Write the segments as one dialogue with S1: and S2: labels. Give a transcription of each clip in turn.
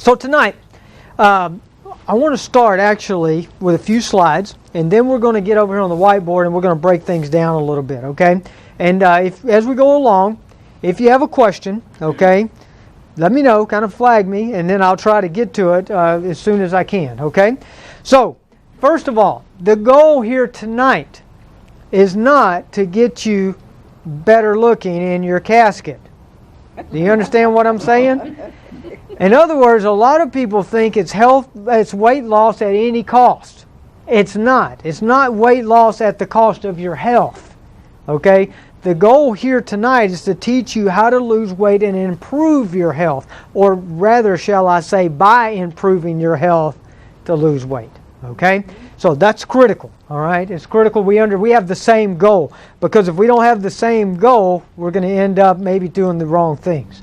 S1: So tonight, I want to start actually with a few slides, and then we're going to get over here on the whiteboard and we're going to break things down a little bit, okay? And as we go along, if you have a question, okay, let me know, kind of flag me, and then I'll try to get to it as soon as I can, okay? So, first of all, the goal here tonight is not to get you better looking in your casket. Do you understand what I'm saying? In other words, a lot of people think it's weight loss at any cost. It's not. It's not weight loss at the cost of your health. Okay? The goal here tonight is to teach you how to lose weight and improve your health, or rather, shall I say, by improving your health to lose weight. Okay? So that's critical. All right? It's critical we have the same goal, because if we don't have the same goal, we're going to end up maybe doing the wrong things.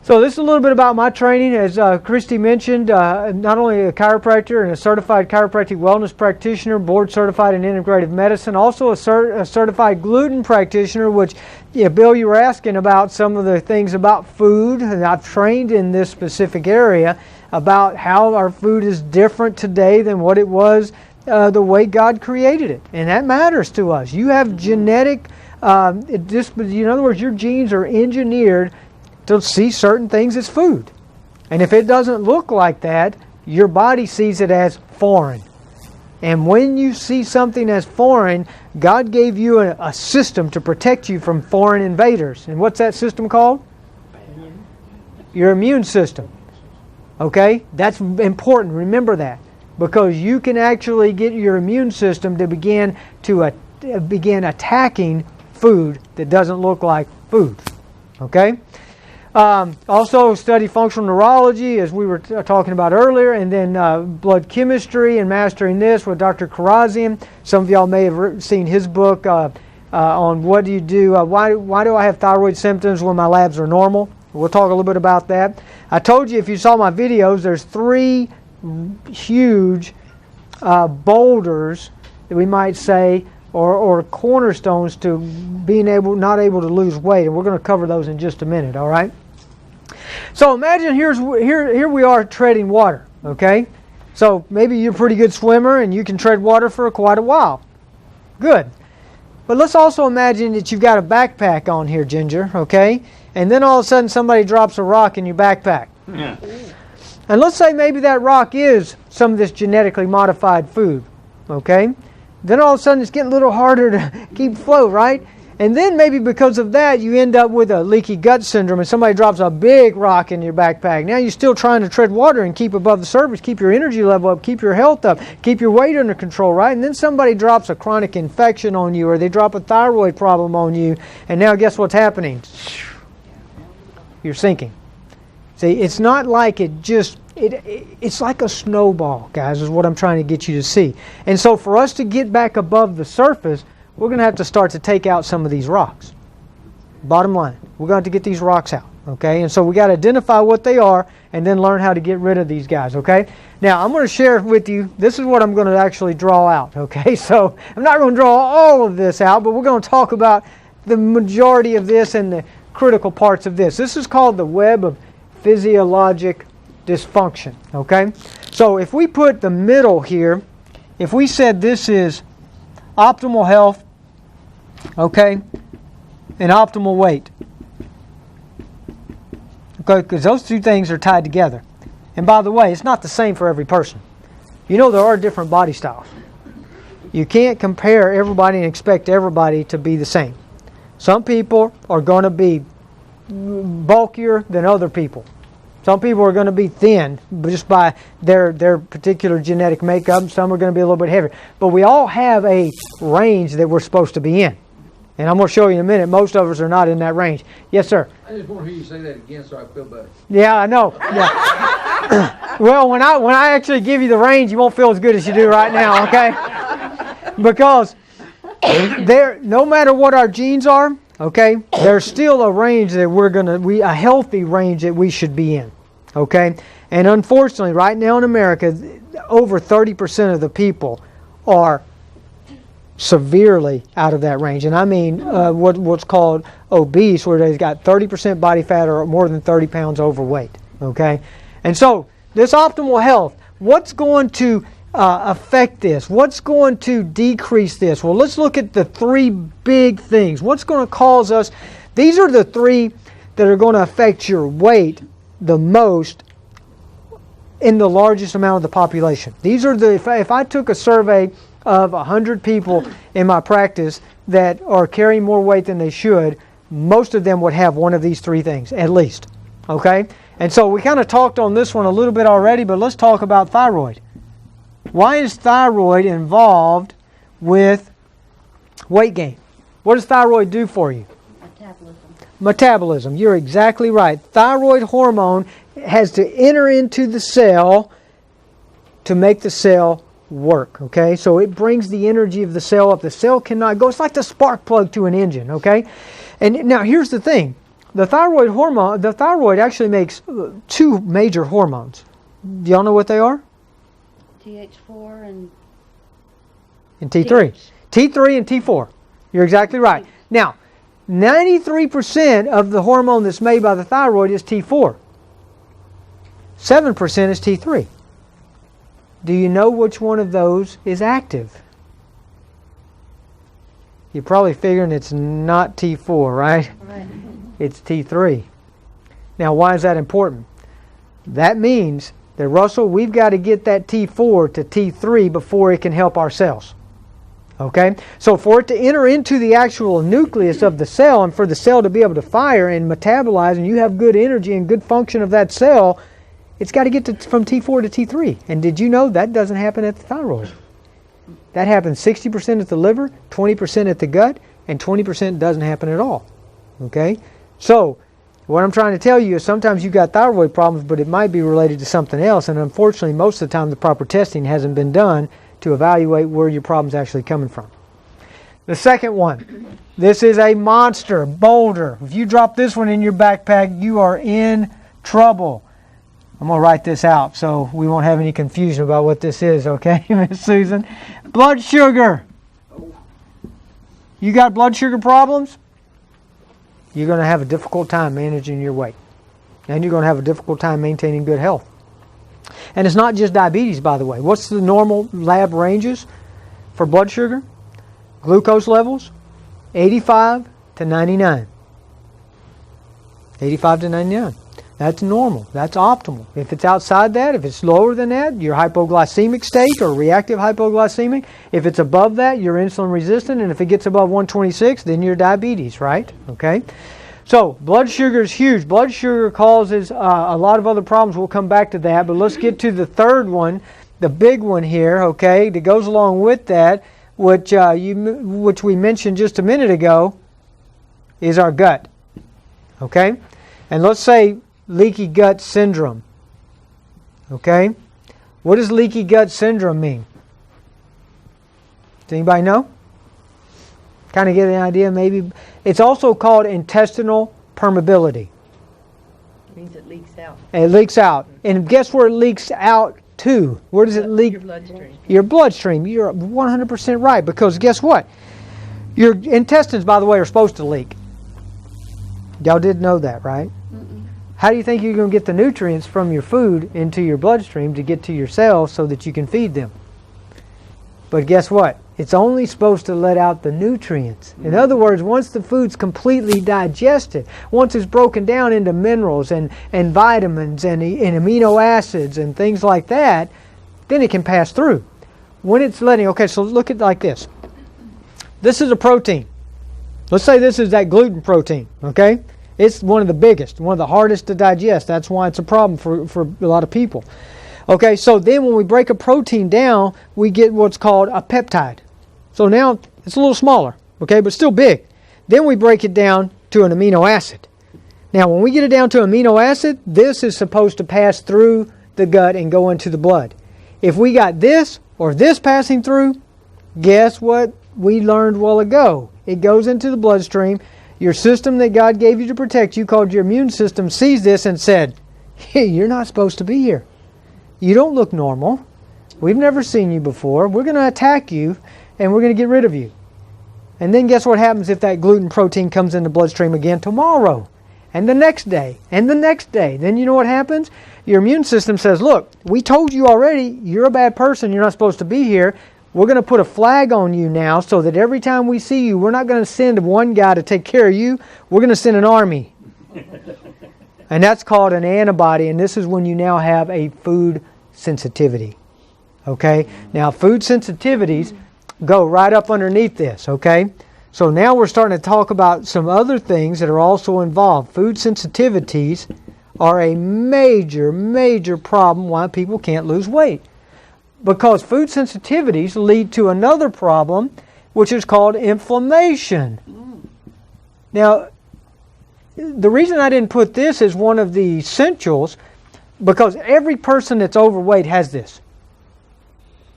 S1: So this is a little bit about my training. As Christy mentioned, not only a chiropractor and a certified chiropractic wellness practitioner, board certified in integrative medicine, also a certified gluten practitioner, which, yeah, Bill, you were asking about some of the things about food. And I've trained in this specific area about how our food is different today than what it was the way God created it. And that matters to us. You have genetic, in other words, your genes are engineered to see certain things as food. And if it doesn't look like that, your body sees it as foreign. And when you see something as foreign, God gave you a system to protect you from foreign invaders. And what's that system called? Your immune system. Okay? That's important. Remember that. Because you can actually get your immune system to begin attacking food that doesn't look like food. Okay? Also study functional neurology, as we were talking about earlier, and then blood chemistry and mastering this with Dr. Karazian. Some of y'all may have seen his book on what do you do, why do I have thyroid symptoms when my labs are normal. We'll talk a little bit about that. I told you, if you saw my videos, there's 3 huge boulders, that we might say, or cornerstones to being not able to lose weight, and we're going to cover those in just a minute. All right. So imagine here we are treading water. Okay. So maybe you're a pretty good swimmer and you can tread water for quite a while. Good. But let's also imagine that you've got a backpack on here, Ginger. Okay. And then all of a sudden somebody drops a rock in your backpack. Yeah. And let's say maybe that rock is some of this genetically modified food. Okay. Then all of a sudden it's getting a little harder to keep afloat, right? And then maybe because of that you end up with a leaky gut syndrome and somebody drops a big rock in your backpack. Now you're still trying to tread water and keep above the surface, keep your energy level up, keep your health up, keep your weight under control, right? And then somebody drops a chronic infection on you, or they drop a thyroid problem on you, and now guess what's happening? You're sinking. See, it's not like it's like a snowball, guys, is what I'm trying to get you to see. And so for us to get back above the surface, we're going to have to start to take out some of these rocks. Bottom line, we're going to have to get these rocks out, okay? And so we got to identify what they are and then learn how to get rid of these guys, okay? Now, I'm going to share with you, this is what I'm going to actually draw out, okay? So I'm not going to draw all of this out, but we're going to talk about the majority of this and the critical parts of this. This is called the web of physiologic dysfunction, okay? So if we put the middle here, if we said this is optimal health, okay, and optimal weight, okay, because those 2 things are tied together. And by the way, it's not the same for every person. You know, there are different body styles. You can't compare everybody and expect everybody to be the same. Some people are going to be bulkier than other people. Some people are going to be thin just by their particular genetic makeup. Some are going to be a little bit heavier. But we all have a range that we're supposed to be in. And I'm going to show you in a minute, most of us are not in that range. Yes, sir?
S2: I just want to hear you say that again so I feel better.
S1: Yeah, I know. Yeah. Well, when I actually give you the range, you won't feel as good as you do right now, okay? Because no matter what our genes are, okay, there's still a range that a healthy range that we should be in, okay? And unfortunately, right now in America, over 30% of the people are severely out of that range. And I mean what's called obese, where they've got 30% body fat or more than 30 pounds overweight, okay? And so, this optimal health, what's going to affect this? What's going to decrease this? Well, let's look at the three big things. What's going to cause us? These are the three that are going to affect your weight the most in the largest amount of the population. These are the, if I took a survey of 100 people in my practice that are carrying more weight than they should, most of them would have one of these three things, at least. Okay? And so we kind of talked on this one a little bit already, but let's talk about thyroid. Why is thyroid involved with weight gain? What does thyroid do for you? Metabolism. You're exactly right. Thyroid hormone has to enter into the cell to make the cell work. Okay? So it brings the energy of the cell up. The cell cannot go. It's like the spark plug to an engine. Okay? And now here's the thing. The thyroid actually makes two major hormones. Do y'all know what they are?
S3: TH4 and
S1: T3. T3 and T4. You're exactly right. Now, 93% of the hormone that's made by the thyroid is T4. 7% is T3. Do you know which one of those is active? You're probably figuring it's not T4, right?
S3: Right.
S1: It's T3. Now, why is that important? That means that, Russell, we've got to get that T4 to T3 before it can help our cells. Okay? So for it to enter into the actual nucleus of the cell and for the cell to be able to fire and metabolize and you have good energy and good function of that cell, it's got to get from T4 to T3. And did you know that doesn't happen at the thyroid? That happens 60% at the liver, 20% at the gut, and 20% doesn't happen at all. Okay? So, what I'm trying to tell you is sometimes you've got thyroid problems, but it might be related to something else, and unfortunately most of the time the proper testing hasn't been done to evaluate where your problem's actually coming from. The second one, this is a monster, boulder. If you drop this one in your backpack, you are in trouble. I'm going to write this out so we won't have any confusion about what this is, okay, Miss Susan? Blood sugar. You got blood sugar problems? You're going to have a difficult time managing your weight. And you're going to have a difficult time maintaining good health. And it's not just diabetes, by the way. What's the normal lab ranges for blood sugar? Glucose levels? 85 to 99. 85 to 99. That's normal. That's optimal. If it's outside that, if it's lower than that, you're hypoglycemic state or reactive hypoglycemic. If it's above that, you're insulin resistant. And if it gets above 126, then you're diabetes, right? Okay? So, blood sugar is huge. Blood sugar causes a lot of other problems. We'll come back to that. But let's get to the third one, the big one here, okay, that goes along with that, which we mentioned just a minute ago, is our gut. Okay? And let's say leaky gut syndrome. Okay? What does leaky gut syndrome mean? Does anybody know? Kind of get an idea maybe. It's also called intestinal permeability.
S3: It means it leaks out.
S1: It leaks out. And guess where it leaks out to? Where does it leak?
S3: Your bloodstream.
S1: Your bloodstream. You're 100% right, because guess what? Your intestines, by the way, are supposed to leak. Y'all did know that, right? How do you think you're going to get the nutrients from your food into your bloodstream to get to your cells so that you can feed them? But guess what? It's only supposed to let out the nutrients. In other words, once the food's completely digested, once it's broken down into minerals and vitamins and amino acids and things like that, then it can pass through. When it's letting, okay, so look at it like this. This is a protein. Let's say this is that gluten protein, okay? It's one of the biggest, one of the hardest to digest. That's why it's a problem for a lot of people. Okay, so then when we break a protein down, we get what's called a peptide. So now it's a little smaller, okay, but still big. Then we break it down to an amino acid. Now when we get it down to amino acid, this is supposed to pass through the gut and go into the blood. If we got this or this passing through, guess what we learned a while ago? It goes into the bloodstream. Your system that God gave you to protect you, called your immune system, sees this and said, hey, you're not supposed to be here. You don't look normal. We've never seen you before. We're going to attack you, and we're going to get rid of you. And then guess what happens if that gluten protein comes in the bloodstream again tomorrow? and the next day, and the next day. Then you know what happens? Your immune system says, look, we told you already, you're a bad person, you're not supposed to be here. We're going to put a flag on you now so that every time we see you, we're not going to send one guy to take care of you. We're going to send an army. And that's called an antibody, and this is when you now have a food sensitivity. Okay? Now, food sensitivities go right up underneath this, okay? So now we're starting to talk about some other things that are also involved. Food sensitivities are a major, major problem why people can't lose weight. Because food sensitivities lead to another problem, which is called inflammation. Now, the reason I didn't put this as one of the essentials, because every person that's overweight has this.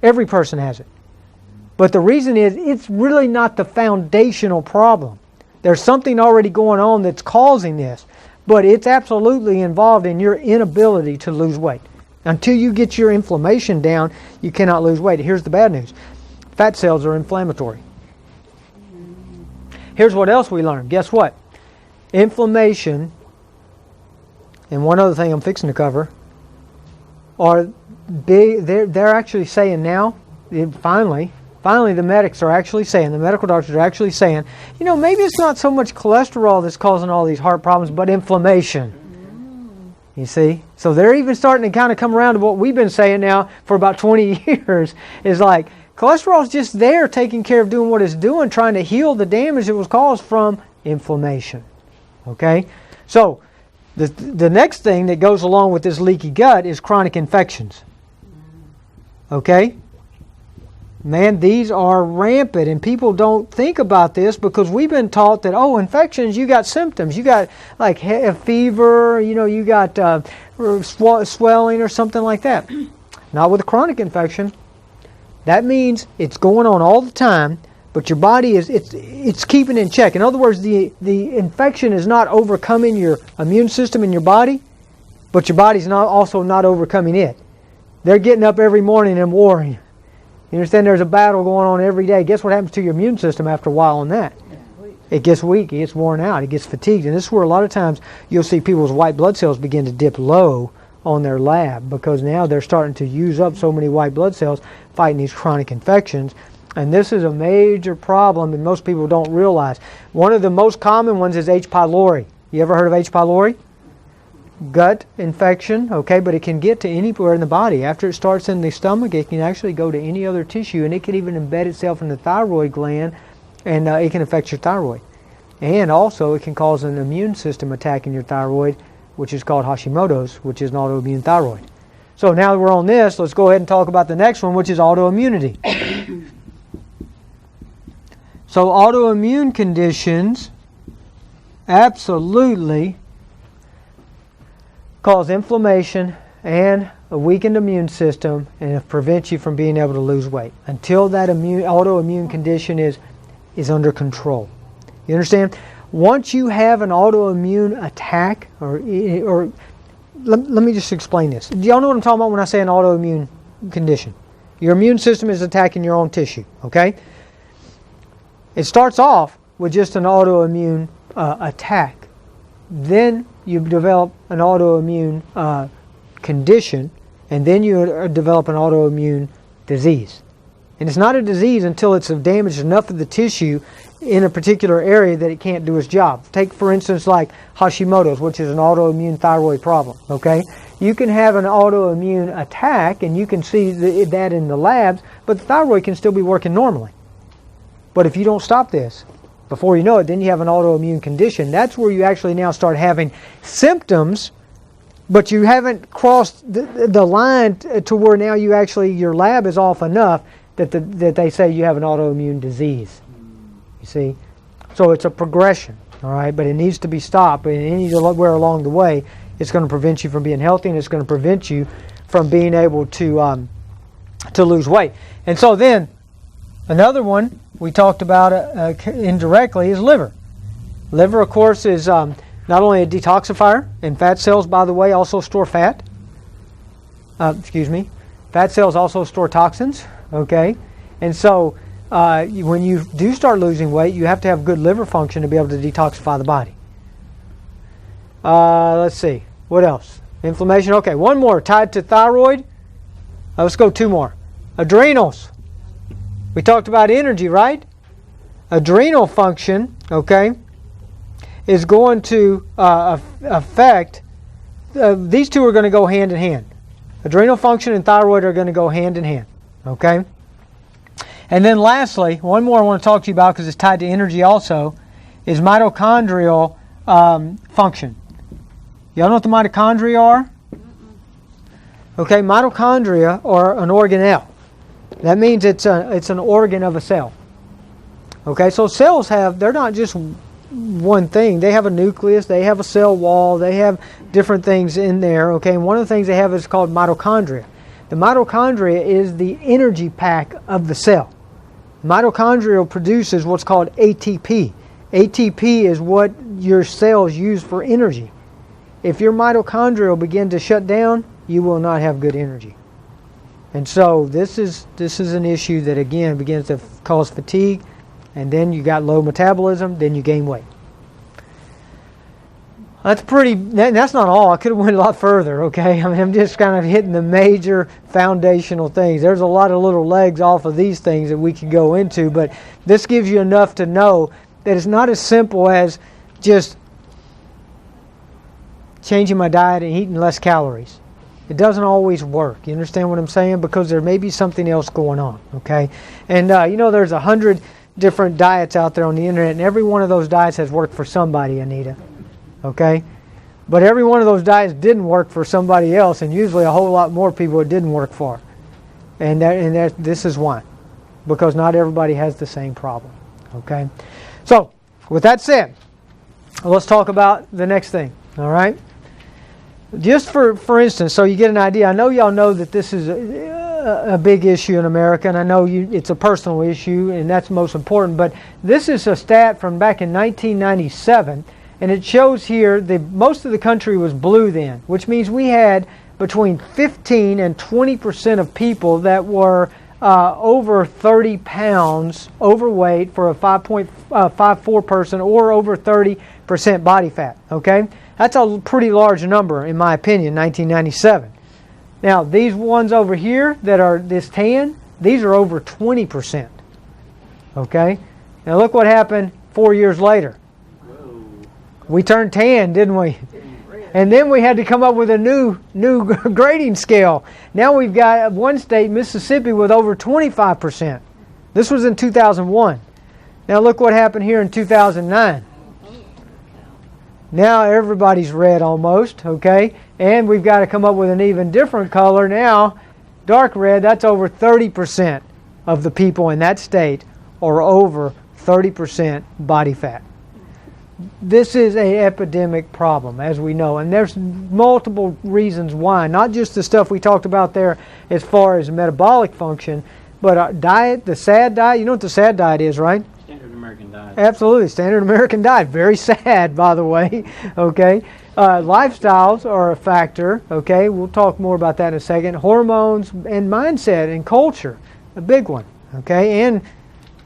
S1: Every person has it. But the reason is, it's really not the foundational problem. There's something already going on that's causing this. But it's absolutely involved in your inability to lose weight. Until you get your inflammation down, you cannot lose weight. Here's the bad news. Fat cells are inflammatory. Here's what else we learned. Guess what? Inflammation, and one other thing I'm fixing to cover, are big. They're actually saying now, finally the medics are actually saying, the medical doctors are actually saying, you know, maybe it's not so much cholesterol that's causing all these heart problems, but inflammation. You see? So they're even starting to kind of come around to what we've been saying now for about 20 years, is like, cholesterol is just there taking care of doing what it's doing, trying to heal the damage that was caused from inflammation. Okay? So, the next thing that goes along with this leaky gut is chronic infections. Okay? Man, these are rampant, and people don't think about this because we've been taught that, oh, infections, you got symptoms. You got like a fever, you know, you got swelling or something like that. Not with a chronic infection. That means it's going on all the time, but your body it's keeping in check. In other words, the infection is not overcoming your immune system in your body, but your body's also not overcoming it. They're getting up every morning and warring. You understand, there's a battle going on every day. Guess what happens to your immune system after a while on that? It gets weak, it gets worn out, it gets fatigued. And this is where a lot of times you'll see people's white blood cells begin to dip low on their lab, because now they're starting to use up so many white blood cells fighting these chronic infections. And this is a major problem, and most people don't realize. One of the most common ones is H. pylori. You ever heard of H. pylori? Gut infection, okay, but it can get to anywhere in the body. After it starts in the stomach, it can actually go to any other tissue, and it can even embed itself in the thyroid gland, and it can affect your thyroid. And also, it can cause an immune system attack in your thyroid, which is called Hashimoto's, which is an autoimmune thyroid. So now that we're on this, let's go ahead and talk about the next one, which is autoimmunity. So autoimmune conditions absolutely cause inflammation and a weakened immune system, and it prevents you from being able to lose weight until that autoimmune condition is under control. You understand? Once you have an autoimmune attack, or let me just explain this. Do y'all know what I'm talking about when I say an autoimmune condition? Your immune system is attacking your own tissue, okay? It starts off with just an autoimmune attack. Then you develop an autoimmune condition, and then you develop an autoimmune disease. And it's not a disease until it's damaged enough of the tissue in a particular area that it can't do its job. Take, for instance, like Hashimoto's, which is an autoimmune thyroid problem, okay? You can have an autoimmune attack, and you can see that in the labs, but the thyroid can still be working normally. But if you don't stop this, before you know it, then you have an autoimmune condition. That's where you actually now start having symptoms, but you haven't crossed the line to where now your lab is off enough that they say you have an autoimmune disease. You see? So it's a progression, all right? But it needs to be stopped. And anywhere along the way, it's going to prevent you from being healthy, and it's going to prevent you from being able to lose weight. And so then, another one we talked about indirectly is liver. Liver, of course, is not only a detoxifier, and fat cells, by the way, also store fat. Fat cells also store toxins, okay? And so when you do start losing weight, you have to have good liver function to be able to detoxify the body. Let's see. What else? Inflammation. Okay, one more tied to thyroid. Let's go two more. Adrenals. We talked about energy, right? Adrenal function, okay, is going to affect, these two are going to go hand in hand. Adrenal function and thyroid are going to go hand in hand, okay? And then lastly, one more I want to talk to you about because it's tied to energy also, is mitochondrial function. Y'all know what the mitochondria are? Okay, mitochondria are an organelle. That means it's an organ of a cell. Okay, so cells they're not just one thing. They have a nucleus, they have a cell wall, they have different things in there. Okay, and one of the things they have is called mitochondria. The mitochondria is the energy pack of the cell. Mitochondria produces what's called ATP. ATP is what your cells use for energy. If your mitochondria begin to shut down, you will not have good energy. And so this is an issue that again begins to cause fatigue, and then you got low metabolism, then you gain weight. That's not all. I could have went a lot further, okay? I mean, I'm just kind of hitting the major foundational things. There's a lot of little legs off of these things that we could go into, but this gives you enough to know that it's not as simple as just changing my diet and eating less calories. It doesn't always work. You understand what I'm saying? Because there may be something else going on, okay? And there's 100 different diets out there on the internet, and every one of those diets has worked for somebody, Anita, okay? But every one of those diets didn't work for somebody else, and usually a whole lot more people it didn't work for. And this is why. Because not everybody has the same problem, okay? So, with that said, let's talk about the next thing, all right? Just for instance, so you get an idea, I know y'all know that this is a big issue in America, and I know it's a personal issue, and that's most important, but this is a stat from back in 1997, and it shows here most of the country was blue then, which means we had between 15 and 20% of people that were over 30 pounds overweight for a 5'4" person, or over 30% body fat, okay? That's a pretty large number, in my opinion, 1997. Now, these ones over here that are this tan, these are over 20%. Okay? Now, look what happened 4 years later. Whoa. We turned tan, didn't we? And then we had to come up with a new grading scale. Now we've got one state, Mississippi, with over 25%. This was in 2001. Now, look what happened here in 2009. Now everybody's red almost, okay? And we've got to come up with an even different color now. Dark red, that's over 30% of the people in that state are over 30% body fat. This is an epidemic problem, as we know. And there's multiple reasons why. Not just the stuff we talked about there as far as metabolic function, but our diet, the SAD diet. You know what the SAD diet is, right?
S4: Standard American diet.
S1: Absolutely, standard American diet. Very sad, by the way. Okay, lifestyles are a factor. Okay, we'll talk more about that in a second. Hormones and mindset and culture, a big one. Okay, and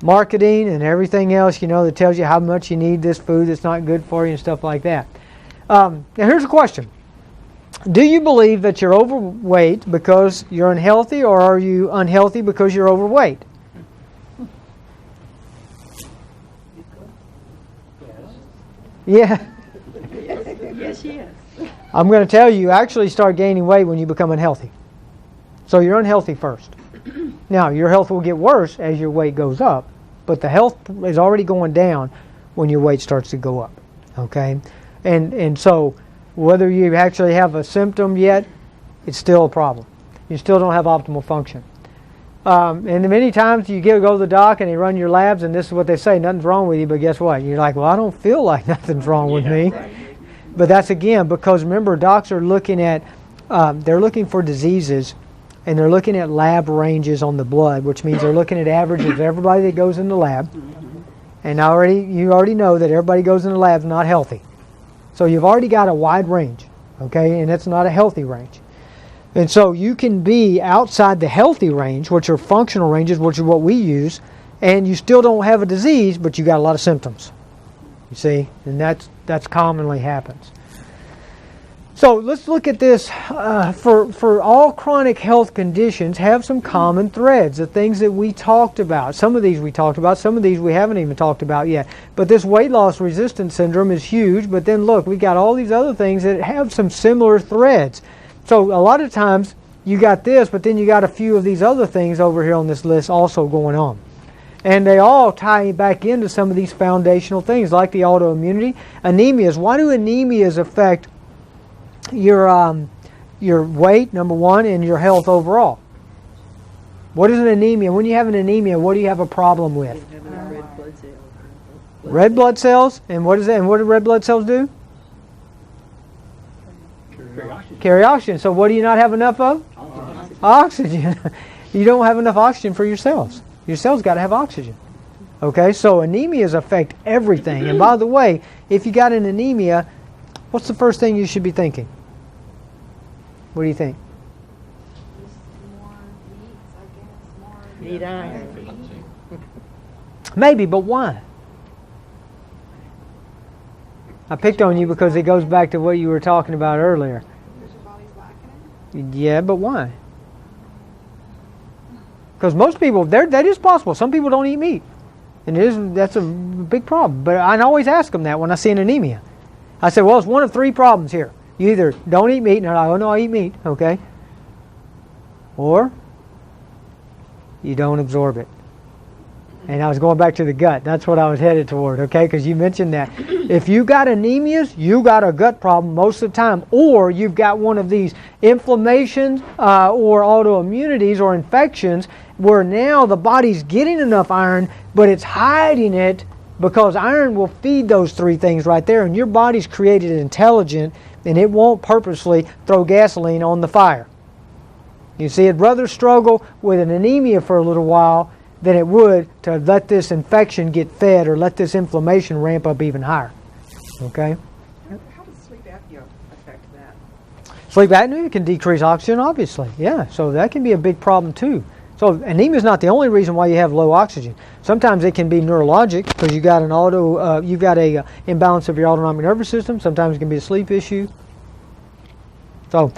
S1: marketing and everything else, that tells you how much you need this food that's not good for you and stuff like that. Now, here's a question: do you believe that you're overweight because you're unhealthy, or are you unhealthy because you're overweight? Yeah.
S3: Yes, yes.
S1: I'm going to tell you actually start gaining weight when you become unhealthy. So you're unhealthy first. Now, your health will get worse as your weight goes up, but the health is already going down when your weight starts to go up. Okay? And so whether you actually have a symptom yet, it's still a problem. You still don't have optimal function. And many times you go to the doc and they run your labs, and this is what they say: nothing's wrong with you. But guess what? You're like, well, I don't feel like nothing's wrong with me. Right. But that's again because remember, docs are looking at they're looking for diseases, and they're looking at lab ranges on the blood, which means they're looking at averages of everybody that goes in the lab. And you already know that everybody goes in the lab is not healthy. So you've already got a wide range, okay, and it's not a healthy range. And so you can be outside the healthy range, which are functional ranges, which is what we use, and you still don't have a disease, but you got a lot of symptoms. You see, and that's commonly happens. So let's look at this. For all chronic health conditions have some common threads, the things that we talked about. Some of these we talked about, some of these we haven't even talked about yet. But this weight loss resistance syndrome is huge, but then look, we got all these other things that have some similar threads. So a lot of times you got this, but then you got a few of these other things over here on this list also going on. And they all tie back into some of these foundational things like the autoimmunity, anemias. Why do anemias affect your weight, number one, and your health overall? What is an anemia? When you have an anemia, what do you have a problem with?
S3: Red blood cells.
S1: Red blood cells? And what is that? And what do red blood cells do? Carry oxygen. So what do you not have enough of? Oxygen. You don't have enough oxygen for your cells. Your cells got to have oxygen. Okay, so anemias affect everything. And by the way, if you got an anemia, what's the first thing you should be thinking? What do you think?
S3: Need iron.
S1: Maybe, but why? I picked on you because it goes back to what you were talking about earlier.
S4: Because your body's lacking it?
S1: Yeah, but why? Because most people, that is possible. Some people don't eat meat. And that's a big problem. But I always ask them that when I see an anemia. I say, well, it's one of three problems here. You either don't eat meat, and they're like, oh no, I eat meat, okay? Or you don't absorb it. And I was going back to the gut. That's what I was headed toward, okay? Because you mentioned that. If you got anemias, you got a gut problem most of the time. Or you've got one of these inflammations or autoimmunities or infections where now the body's getting enough iron, but it's hiding it because iron will feed those three things right there. And your body's created intelligent, and it won't purposely throw gasoline on the fire. You see, it'd rather struggle with an anemia for a little while than it would to let this infection get fed or let this inflammation ramp up even higher. Okay?
S4: How does sleep apnea affect that?
S1: Sleep apnea can decrease oxygen, obviously. Yeah, so that can be a big problem too. So anemia is not the only reason why you have low oxygen. Sometimes it can be neurologic because you got you've got a imbalance of your autonomic nervous system. Sometimes it can be a sleep issue. So,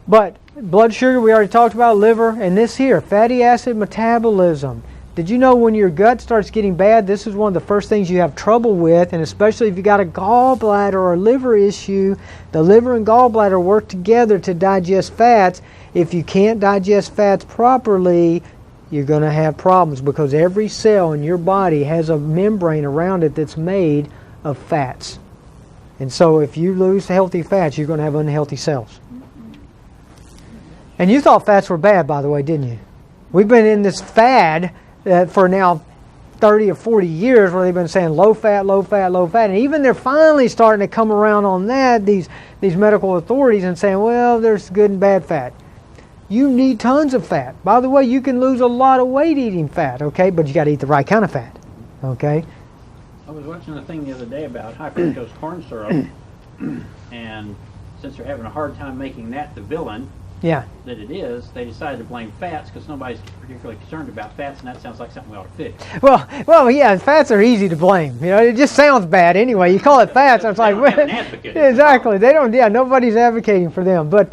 S1: but blood sugar we already talked about, liver, and this here, fatty acid metabolism. Did you know when your gut starts getting bad, this is one of the first things you have trouble with, and especially if you got a gallbladder or a liver issue, the liver and gallbladder work together to digest fats. If you can't digest fats properly, you're going to have problems because every cell in your body has a membrane around it that's made of fats. And so if you lose healthy fats, you're going to have unhealthy cells. And you thought fats were bad, by the way, didn't you? We've been in this fad for now 30 or 40 years where they've been saying low fat, low fat, low fat. And even they're finally starting to come around on that, these medical authorities, and saying, well, there's good and bad fat. You need tons of fat. By the way, you can lose a lot of weight eating fat, okay? But you got to eat the right kind of fat, okay?
S5: I was watching a thing the other day about high fructose corn syrup, and since they're having a hard time making that the villain
S1: Yeah.
S5: that it is, they decided to blame fats because nobody's particularly concerned about fats, and that sounds like something we ought to fix.
S1: Well, yeah, fats are easy to blame. You know, it just sounds bad anyway. You call it fats, it's like,
S5: They don't have an advocate.
S1: exactly. They don't. Yeah, nobody's advocating for them. But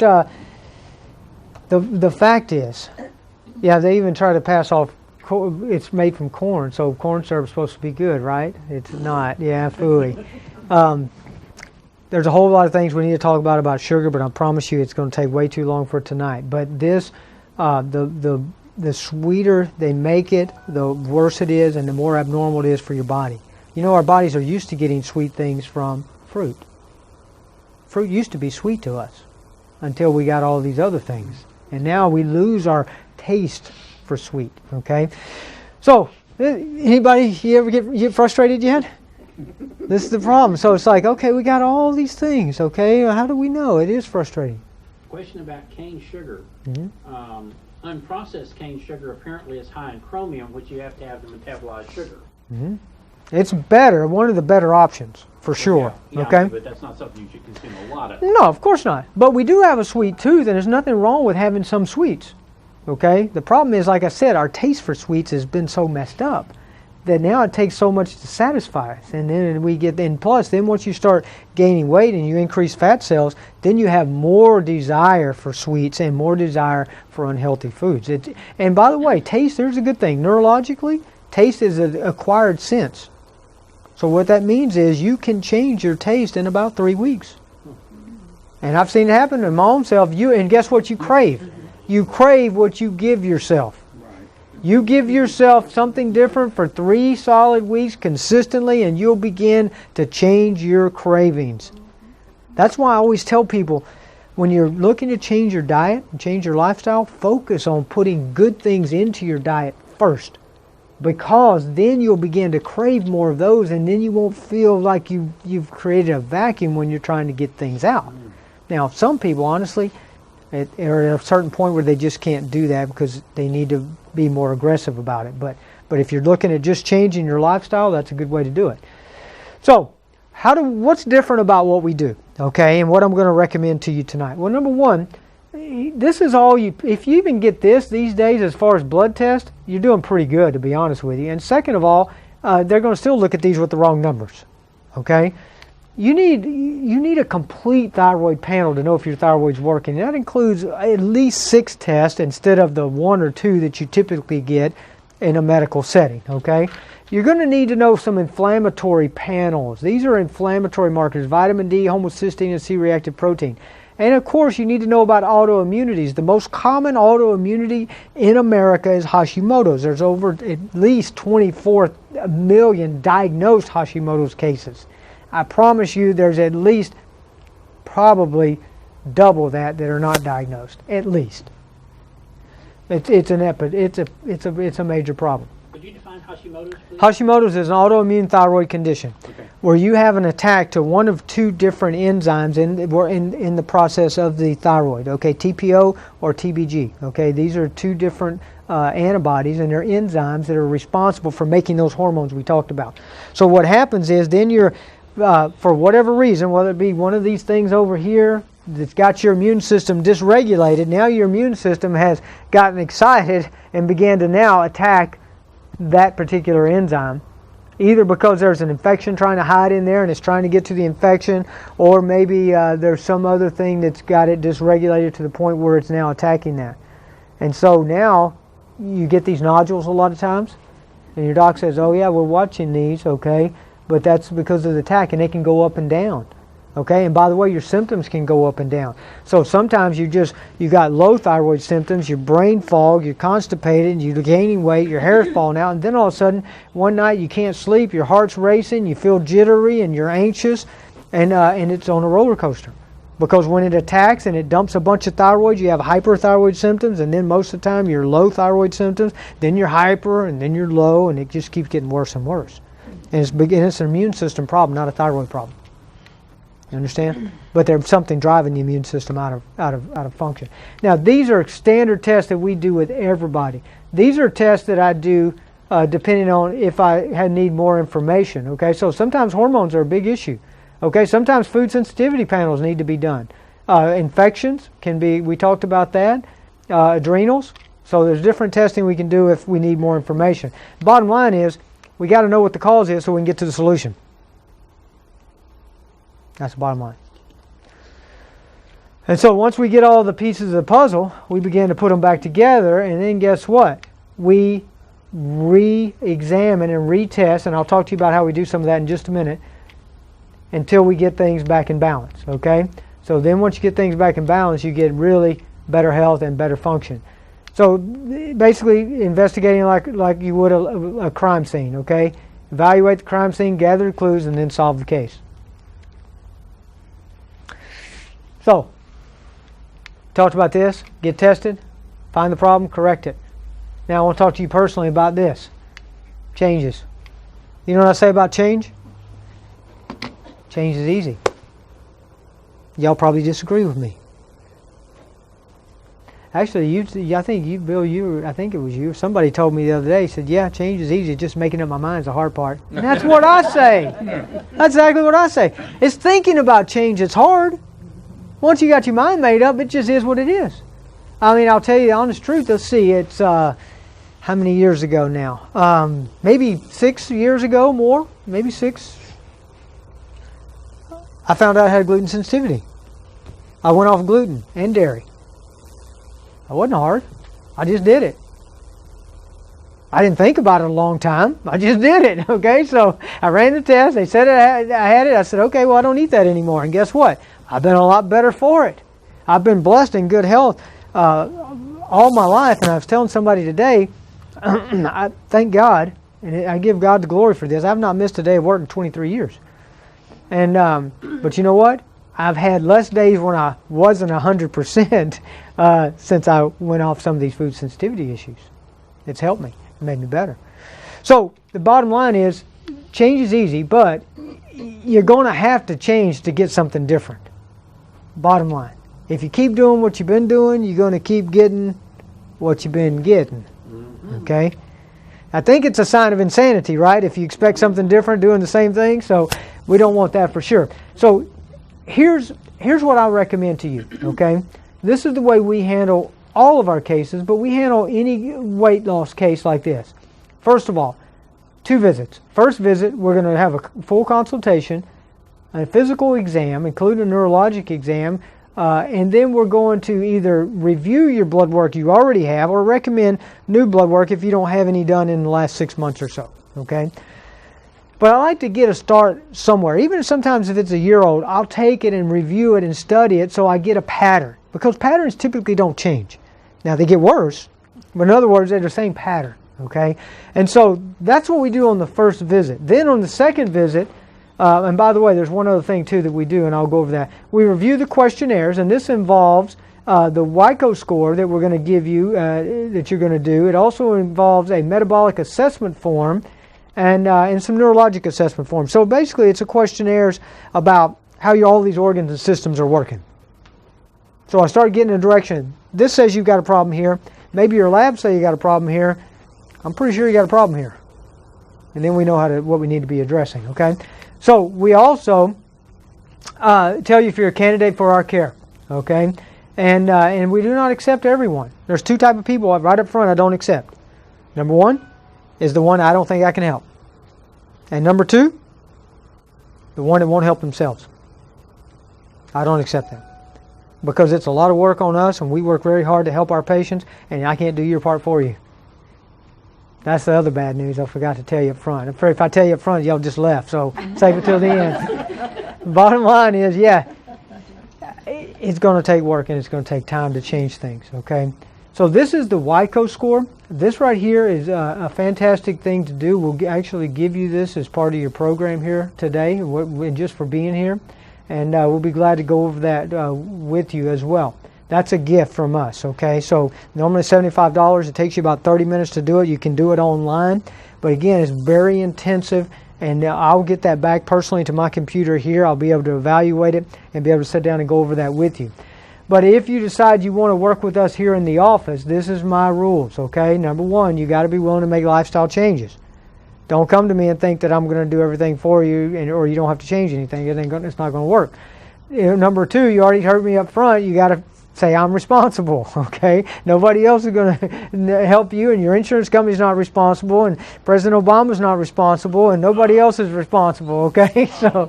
S1: the fact is, yeah, they even try to pass off. It's made from corn, so corn syrup is supposed to be good, right? It's not. Yeah, phooey. There's a whole lot of things we need to talk about sugar, but I promise you it's going to take way too long for tonight. But this, the sweeter they make it, the worse it is and the more abnormal it is for your body. You know, our bodies are used to getting sweet things from fruit. Fruit used to be sweet to us until we got all these other things. And now we lose our taste for sweet, okay? So, anybody, you ever get frustrated yet? This is the problem. So it's like, okay, we got all these things, okay? How do we know? It is frustrating.
S5: Question about cane sugar.
S1: Mm-hmm.
S5: Unprocessed cane sugar apparently is high in chromium, which you have to have to metabolize sugar.
S1: Mm-hmm. It's better, one of the better options, for sure,
S5: Yeah,
S1: okay?
S5: but that's not something you should consume a lot of.
S1: No, of course not. But we do have a sweet tooth, and there's nothing wrong with having some sweets, okay? The problem is, like I said, our taste for sweets has been so messed up that now it takes so much to satisfy us. And then we get, and plus, then once you start gaining weight and you increase fat cells, then you have more desire for sweets and more desire for unhealthy foods. And by the way, taste, there's a good thing. Neurologically, taste is an acquired sense. So what that means is you can change your taste in about 3 weeks. And I've seen it happen in my own self. And guess what you crave? You crave what you give yourself. You give yourself something different for 3 solid weeks consistently, and you'll begin to change your cravings. That's why I always tell people, when you're looking to change your diet and change your lifestyle, focus on putting good things into your diet first. Because then you'll begin to crave more of those, and then you won't feel like you've created a vacuum when you're trying to get things out. Now, some people, honestly, are at a certain point where they just can't do that because they need to be more aggressive about it. But if you're looking at just changing your lifestyle, that's a good way to do it. So, what's different about what we do? Okay, and what I'm going to recommend to you tonight. Well, number one, this is all you. If you even get this these days, as far as blood test, you're doing pretty good, to be honest with you. And second of all, they're going to still look at these with the wrong numbers. Okay. You need a complete thyroid panel to know if your thyroid's working. That includes at least 6 tests instead of the 1 or 2 that you typically get in a medical setting, okay? You're going to need to know some inflammatory panels. These are inflammatory markers: vitamin D, homocysteine, and C-reactive protein. And of course, you need to know about autoimmunities. The most common autoimmunity in America is Hashimoto's. There's over at least 24 million diagnosed Hashimoto's cases. I promise you there's at least probably double that are not diagnosed, at least. It's a major problem.
S5: Could you define Hashimoto's, please?
S1: Hashimoto's is an autoimmune thyroid condition where you have an attack to one of 2 different enzymes in the process of the thyroid, okay, TPO or TBG, okay? These are 2 different antibodies, and they're enzymes that are responsible for making those hormones we talked about. So what happens is then you're for whatever reason, whether it be one of these things over here that's got your immune system dysregulated, now your immune system has gotten excited and began to now attack that particular enzyme, either because there's an infection trying to hide in there and it's trying to get to the infection, or maybe there's some other thing that's got it dysregulated to the point where it's now attacking that. And so now you get these nodules a lot of times, and your doc says, oh yeah, we're watching these, okay, but that's because of the attack, and they can go up and down. Okay, and by the way, your symptoms can go up and down. So sometimes you got low thyroid symptoms, your brain fog, you're constipated, you're gaining weight, your hair's falling out, and then all of a sudden, one night you can't sleep, your heart's racing, you feel jittery, and you're anxious, and it's on a roller coaster. Because when it attacks and it dumps a bunch of thyroid, you have hyperthyroid symptoms, and then most of the time you're low thyroid symptoms, then you're hyper, and then you're low, and it just keeps getting worse and worse. And it's an immune system problem, not a thyroid problem. You understand? But there's something driving the immune system out of function. Now, these are standard tests that we do with everybody. These are tests that I do depending on if I need more information. Okay, so sometimes hormones are a big issue. Okay, sometimes food sensitivity panels need to be done. Infections can be. We talked about that. Adrenals. So there's different testing we can do if we need more information. Bottom line is, we got to know what the cause is so we can get to the solution. That's the bottom line. And so once we get all the pieces of the puzzle, we begin to put them back together, and then guess what? We re-examine and retest, and I'll talk to you about how we do some of that in just a minute, until we get things back in balance, okay? So then once you get things back in balance, you get really better health and better function. So basically investigating like you would a crime scene, okay? Evaluate the crime scene, gather the clues, and then solve the case. So, talked about this, get tested, find the problem, correct it. Now I want to talk to you personally about this. Changes. You know what I say about change? Change is easy. Y'all probably disagree with me. Actually, I think it was you. Somebody told me the other day, said, yeah, change is easy, just making up my mind is the hard part. And that's what I say. That's exactly what I say. It's thinking about change that's hard. Once you got your mind made up, it just is what it is. I mean, I'll tell you the honest truth. Let's see, it's how many years ago now? Maybe 6 years ago, more, maybe 6. I found out I had gluten sensitivity. I went off gluten and dairy. It wasn't hard. I just did it. I didn't think about it a long time. I just did it, okay? So I ran the test. They said I had it. I said, okay, well, I don't eat that anymore. And guess what? I've been a lot better for it. I've been blessed in good health all my life. And I was telling somebody today, I thank God, and I give God the glory for this. I've not missed a day of work in 23 years. And but you know what? I've had less days when I wasn't 100% since I went off some of these food sensitivity issues. It's helped me. It made me better. So the bottom line is, change is easy, but you're going to have to change to get something different. Bottom line. If you keep doing what you've been doing, you're going to keep getting what you've been getting. Okay? I think it's a sign of insanity, right? If you expect something different doing the same thing. So we don't want that for sure. So here's what I recommend to you, okay? This is the way we handle all of our cases, but we handle any weight loss case like this. First of all, 2 visits. First visit, we're going to have a full consultation, a physical exam, including a neurologic exam, and then we're going to either review your blood work you already have or recommend new blood work if you don't have any done in the last 6 months or so, okay? But I like to get a start somewhere. Even sometimes if it's a year old, I'll take it and review it and study it so I get a pattern. Because patterns typically don't change. Now they get worse, but in other words, they're the same pattern, okay? And so that's what we do on the first visit. Then on the second visit, and by the way, there's one other thing too that we do, and I'll go over that. We review the questionnaires, and this involves the Wico Score that we're going to give you, that you're going to do. It also involves a metabolic assessment form and some neurologic assessment forms. So basically, it's a questionnaires about how all these organs and systems are working. So I start getting a direction. This says you've got a problem here. Maybe your labs say you got a problem here. I'm pretty sure you got a problem here. And then we know what we need to be addressing, okay? So we also tell you if you're a candidate for our care, okay? And we do not accept everyone. There's 2 types of people right up front I don't accept. Number 1 is the one I don't think I can help. And number 2, the one that won't help themselves. I don't accept them. Because it's a lot of work on us, and we work very hard to help our patients, and I can't do your part for you. That's the other bad news I forgot to tell you up front. I'm afraid if I tell you up front, y'all just left, so save it till the end. Bottom line is, yeah, it's going to take work, and it's going to take time to change things, okay? So this is the Wico Score. This right here is a fantastic thing to do. We'll actually give you this as part of your program here today, and just for being here. And we'll be glad to go over that with you as well. That's a gift from us, okay? So normally $75. It takes you about 30 minutes to do it. You can do it online. But again, it's very intensive. And I'll get that back personally to my computer here. I'll be able to evaluate it and be able to sit down and go over that with you. But if you decide you want to work with us here in the office, this is my rules, okay? Number 1, you got to be willing to make lifestyle changes. Don't come to me and think that I'm going to do everything for you, or you don't have to change anything. It's not going to work. Number 2, you already heard me up front. You got to say I'm responsible. Okay, nobody else is going to help you, and your insurance company's not responsible, and President Obama's not responsible, and nobody else is responsible. Okay, so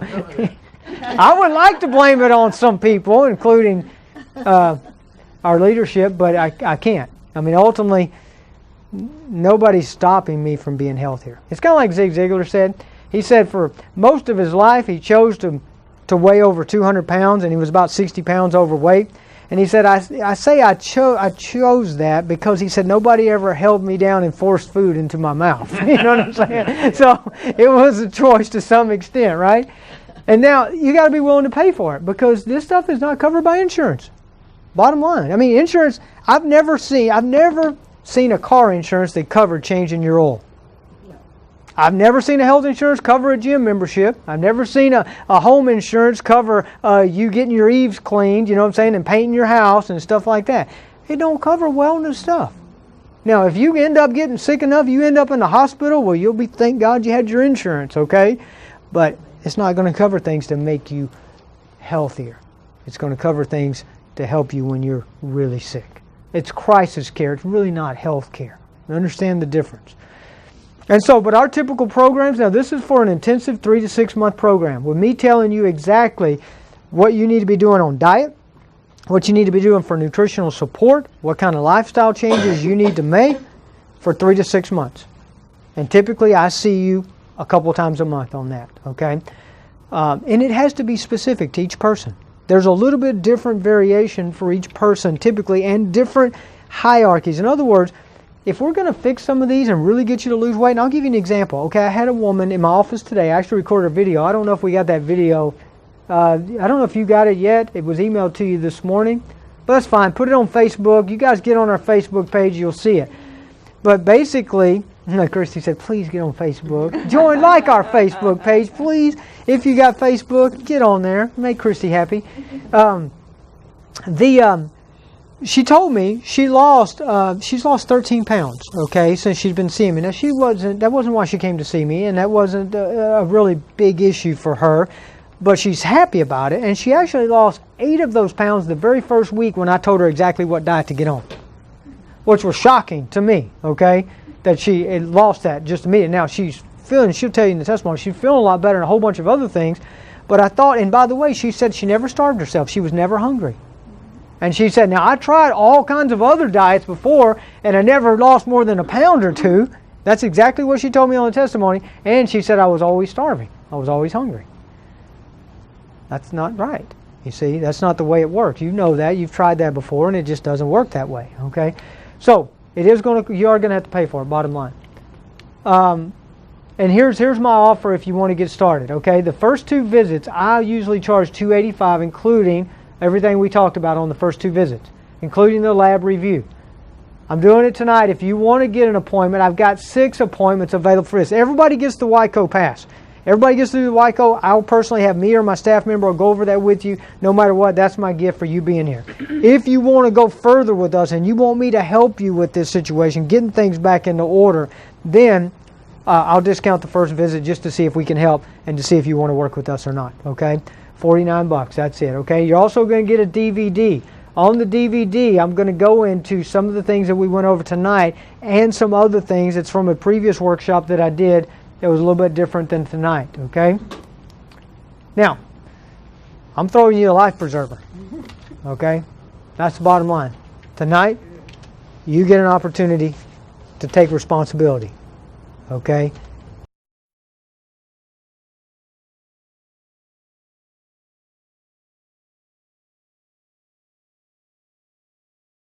S1: I would like to blame it on some people, including our leadership, but I can't. I mean, ultimately, nobody's stopping me from being healthier. It's kind of like Zig Ziglar said. He said for most of his life he chose to weigh over 200 pounds, and he was about 60 pounds overweight. And he said, I chose that because he said nobody ever held me down and forced food into my mouth. You know what I'm saying? So it was a choice to some extent, right? And now you got to be willing to pay for it because this stuff is not covered by insurance. Bottom line. I mean, insurance, I've never seen a car insurance that covered changing your oil. I've never seen a health insurance cover a gym membership. I've never seen a home insurance cover you getting your eaves cleaned, you know what I'm saying, and painting your house and stuff like that. It don't cover wellness stuff. Now, if you end up getting sick enough, you end up in the hospital, well, you'll be, thank God you had your insurance, okay? But it's not going to cover things to make you healthier. It's going to cover things to help you when you're really sick. It's crisis care. It's really not health care. Understand the difference. And so, but our typical programs, now this is for an intensive 3 to 6 month program, with me telling you exactly what you need to be doing on diet, what you need to be doing for nutritional support, what kind of lifestyle changes you need to make for 3 to 6 months. And typically I see you a couple times a month on that, okay? And it has to be specific to each person. There's a little bit different variation for each person typically, and different hierarchies. In other words, if we're going to fix some of these and really get you to lose weight, and I'll give you an example. Okay, I had a woman in my office today. I actually recorded a video. I don't know if we got that video. I don't know if you got it yet. It was emailed to you this morning. But that's fine. Put it on Facebook. You guys get on our Facebook page. You'll see it. But basically, Christy said, please get on Facebook. Join, like our Facebook page, please. If you got Facebook, get on there. Make Christy happy. She told me she's lost 13 pounds, okay, since she's been seeing me. Now, that wasn't why she came to see me, and that wasn't a really big issue for her, but she's happy about it, and she actually lost 8 of those pounds the very first week when I told her exactly what diet to get on, which was shocking to me, okay, that she had lost that just immediately. Now, she'll tell you in the testimony, she's feeling a lot better and a whole bunch of other things, but I thought, and by the way, she said she never starved herself. She was never hungry. And she said, now I tried all kinds of other diets before and I never lost more than a pound or 2. That's exactly what she told me on the testimony. And she said I was always starving. I was always hungry. That's not right. You see, that's not the way it works. You know that. You've tried that before and it just doesn't work that way. Okay? So, you are going to have to pay for it, bottom line. And here's my offer if you want to get started. Okay? The first 2 visits, I usually charge $285, including everything we talked about on the first 2 visits, including the lab review. I'm doing it tonight. If you want to get an appointment, I've got 6 appointments available for this. Everybody gets the Wico pass. Everybody gets through the Wico. I'll personally have me or my staff member will go over that with you. No matter what, that's my gift for you being here. If you want to go further with us and you want me to help you with this situation, getting things back into order, then I'll discount the first visit just to see if we can help and to see if you want to work with us or not. Okay? $49, that's it, okay? You're also going to get a DVD. On the DVD, I'm going to go into some of the things that we went over tonight and some other things. It's from a previous workshop that I did that was a little bit different than tonight, okay? Now, I'm throwing you a life preserver, okay? That's the bottom line. Tonight, you get an opportunity to take responsibility, okay?